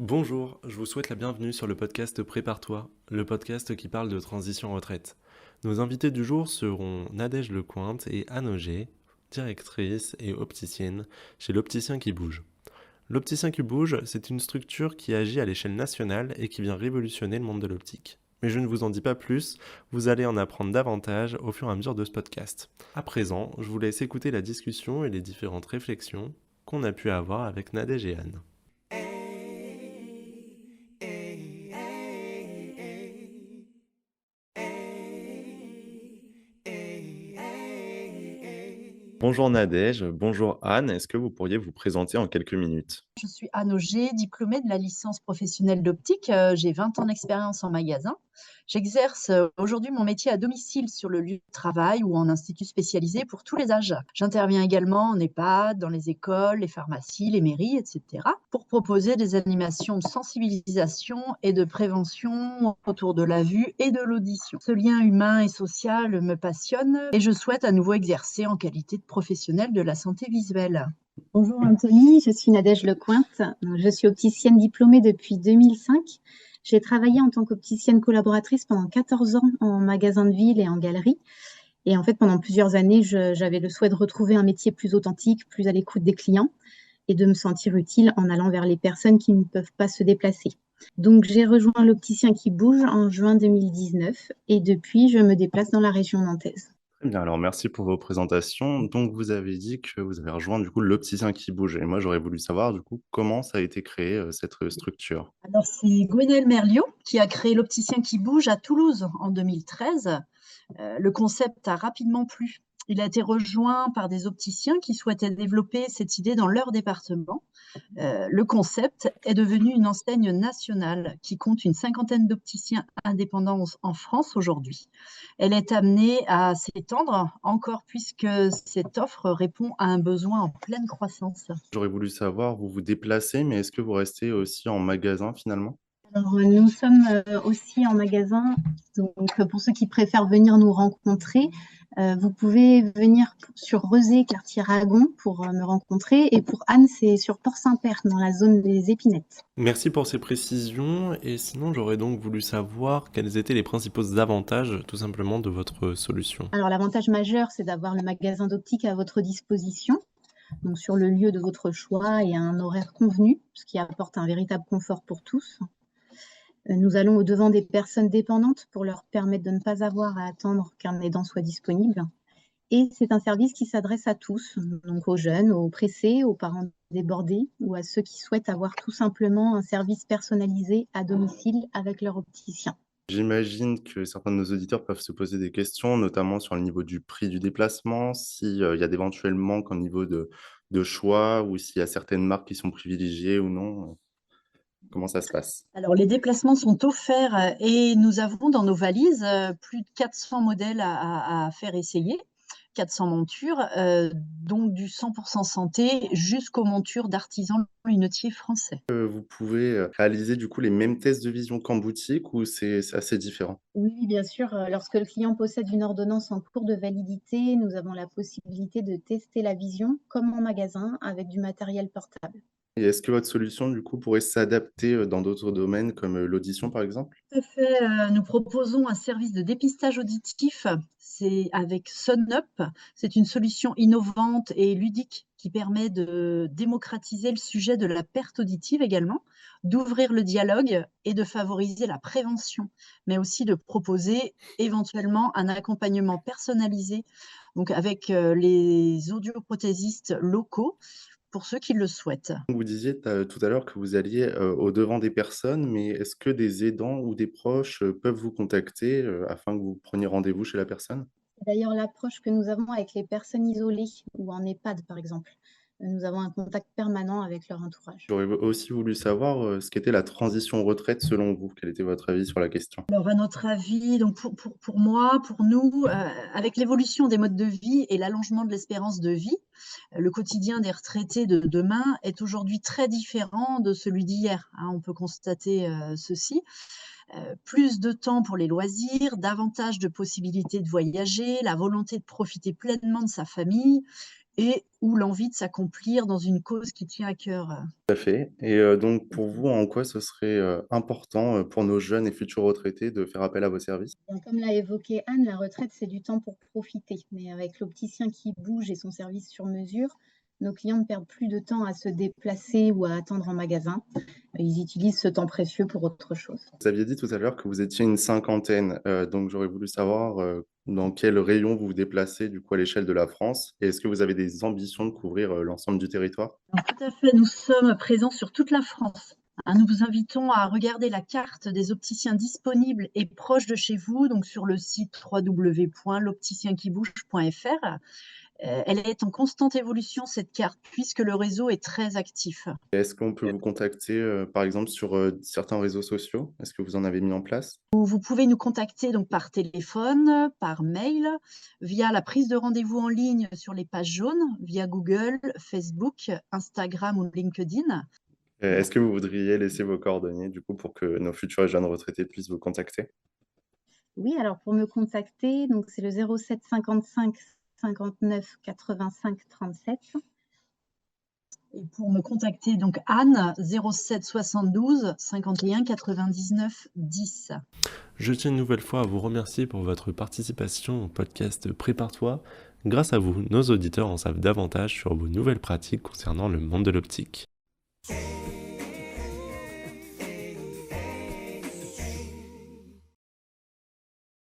Bonjour, je vous souhaite la bienvenue sur le podcast Prépare-toi, le podcast qui parle de transition retraite. Nos invités du jour seront Nadège Lecointe et Anne Auger, directrice et opticienne chez l'Opticien qui bouge. L'Opticien qui bouge, c'est une structure qui agit à l'échelle nationale et qui vient révolutionner le monde de l'optique. Mais je ne vous en dis pas plus, vous allez en apprendre davantage au fur et à mesure de ce podcast. À présent, je vous laisse écouter la discussion et les différentes réflexions qu'on a pu avoir avec Nadège et Anne. Bonjour Nadège, bonjour Anne, est-ce que vous pourriez vous présenter en quelques minutes? Je suis Anne Auger, diplômée de la licence professionnelle d'optique. J'ai 20 ans d'expérience en magasin. J'exerce aujourd'hui mon métier à domicile sur le lieu de travail ou en institut spécialisé pour tous les âges. J'interviens également en EHPAD, dans les écoles, les pharmacies, les mairies, etc. pour proposer des animations de sensibilisation et de prévention autour de la vue et de l'audition. Ce lien humain et social me passionne et je souhaite à nouveau exercer en qualité de professionnelle de la santé visuelle. Bonjour Anthony, je suis Nadège Lecointe. Je suis opticienne diplômée depuis 2005. J'ai travaillé en tant qu'opticienne collaboratrice pendant 14 ans en magasin de ville et en galerie. Et en fait, pendant plusieurs années, j'avais le souhait de retrouver un métier plus authentique, plus à l'écoute des clients et de me sentir utile en allant vers les personnes qui ne peuvent pas se déplacer. Donc, j'ai rejoint l'Opticien qui bouge en juin 2019 et depuis, je me déplace dans la région nantaise. Très bien, alors merci pour vos présentations. Donc vous avez dit que vous avez rejoint du coup l'Opticien qui bouge et moi j'aurais voulu savoir du coup comment ça a été créé, cette, structure? Alors, c'est Gwenaëlle Merliot qui a créé l'Opticien qui bouge à Toulouse en 2013. Le concept a rapidement plu. Il a été rejoint par des opticiens qui souhaitaient développer cette idée dans leur département. Le concept est devenu une enseigne nationale qui compte une cinquantaine d'opticiens indépendants en France aujourd'hui. Elle est amenée à s'étendre encore puisque cette offre répond à un besoin en pleine croissance. J'aurais voulu savoir, vous vous déplacez, mais est-ce que vous restez aussi en magasin finalement? Alors, nous sommes aussi en magasin. Donc, pour ceux qui préfèrent venir nous rencontrer, vous pouvez venir sur Rezé, quartier Ragon, pour me rencontrer. Et pour Anne, c'est sur Port-Saint-Père, dans la zone des Épinettes. Merci pour ces précisions et sinon j'aurais donc voulu savoir quels étaient les principaux avantages tout simplement de votre solution? Alors, l'avantage majeur, c'est d'avoir le magasin d'optique à votre disposition, donc sur le lieu de votre choix et à un horaire convenu, ce qui apporte un véritable confort pour tous. Nous allons au-devant des personnes dépendantes pour leur permettre de ne pas avoir à attendre qu'un aidant soit disponible. Et c'est un service qui s'adresse à tous, donc aux jeunes, aux pressés, aux parents débordés ou à ceux qui souhaitent avoir tout simplement un service personnalisé à domicile avec leur opticien. J'imagine que certains de nos auditeurs peuvent se poser des questions, notamment sur le niveau du prix du déplacement, si, il y a d'éventuels manques au niveau de choix ou s'il y a certaines marques qui sont privilégiées ou non, comment ça se passe? Alors, les déplacements sont offerts et nous avons dans nos valises plus de 400 modèles à faire essayer, 400 montures, donc du 100% santé jusqu'aux montures d'artisans lunetiers français. Vous pouvez, réaliser du coup les mêmes tests de vision qu'en boutique ou c'est assez différent? Oui, bien sûr, lorsque le client possède une ordonnance en cours de validité, nous avons la possibilité de tester la vision comme en magasin avec du matériel portable. Et est-ce que votre solution du coup pourrait s'adapter, dans d'autres domaines comme, l'audition par exemple? Tout à fait, nous proposons un service de dépistage auditif, c'est avec SunUp. C'est une solution innovante et ludique qui permet de démocratiser le sujet de la perte auditive également, d'ouvrir le dialogue et de favoriser la prévention, mais aussi de proposer éventuellement un accompagnement personnalisé, donc avec, les audioprothésistes locaux pour ceux qui le souhaitent. Vous disiez tout à l'heure que vous alliez, au-devant des personnes, mais est-ce que des aidants ou des proches, peuvent vous contacter, afin que vous preniez rendez-vous chez la personne? C'est d'ailleurs l'approche que nous avons avec les personnes isolées ou en EHPAD, par exemple. Nous avons un contact permanent avec leur entourage. J'aurais aussi voulu savoir, ce qu'était la transition retraite selon vous. Quel était votre avis sur la question? Alors à notre avis, donc pour moi, pour nous, avec l'évolution des modes de vie et l'allongement de l'espérance de vie, le quotidien des retraités de demain est aujourd'hui très différent de celui d'hier, hein. On peut constater, ceci. Plus de temps pour les loisirs, davantage de possibilités de voyager, la volonté de profiter pleinement de sa famille et ou l'envie de s'accomplir dans une cause qui tient à cœur. Tout à fait. Et donc pour vous, en quoi ce serait, important, pour nos jeunes et futurs retraités de faire appel à vos services? Bien, comme l'a évoqué Anne, la retraite, c'est du temps pour profiter. Mais avec l'opticien qui bouge et son service sur mesure, nos clients ne perdent plus de temps à se déplacer ou à attendre en magasin. Ils utilisent ce temps précieux pour autre chose. Vous aviez dit tout à l'heure que vous étiez une cinquantaine, donc j'aurais voulu savoir, dans quel rayon vous vous déplacez, du coup, à l'échelle de la France? Et est-ce que vous avez des ambitions de couvrir, l'ensemble du territoire? Alors, tout à fait, nous sommes présents sur toute la France. Nous vous invitons à regarder la carte des opticiens disponibles et proches de chez vous, donc sur le site www.l'opticienquibouge.fr. Elle est en constante évolution, cette carte, puisque le réseau est très actif. Et est-ce qu'on peut vous contacter, par exemple sur, certains réseaux sociaux? Est-ce que vous en avez mis en place? Vous pouvez nous contacter donc par téléphone, par mail, via la prise de rendez-vous en ligne sur les pages jaunes, via Google, Facebook, Instagram ou LinkedIn. Est-ce que vous voudriez laisser vos coordonnées, du coup, pour que nos futurs et jeunes retraités puissent vous contacter? Oui, alors pour me contacter, donc c'est le 07 55 59 85 37. Et pour me contacter, donc Anne, 07 72 51 99 10. Je tiens une nouvelle fois à vous remercier pour votre participation au podcast Prépare-toi. Grâce à vous, nos auditeurs en savent davantage sur vos nouvelles pratiques concernant le monde de l'optique.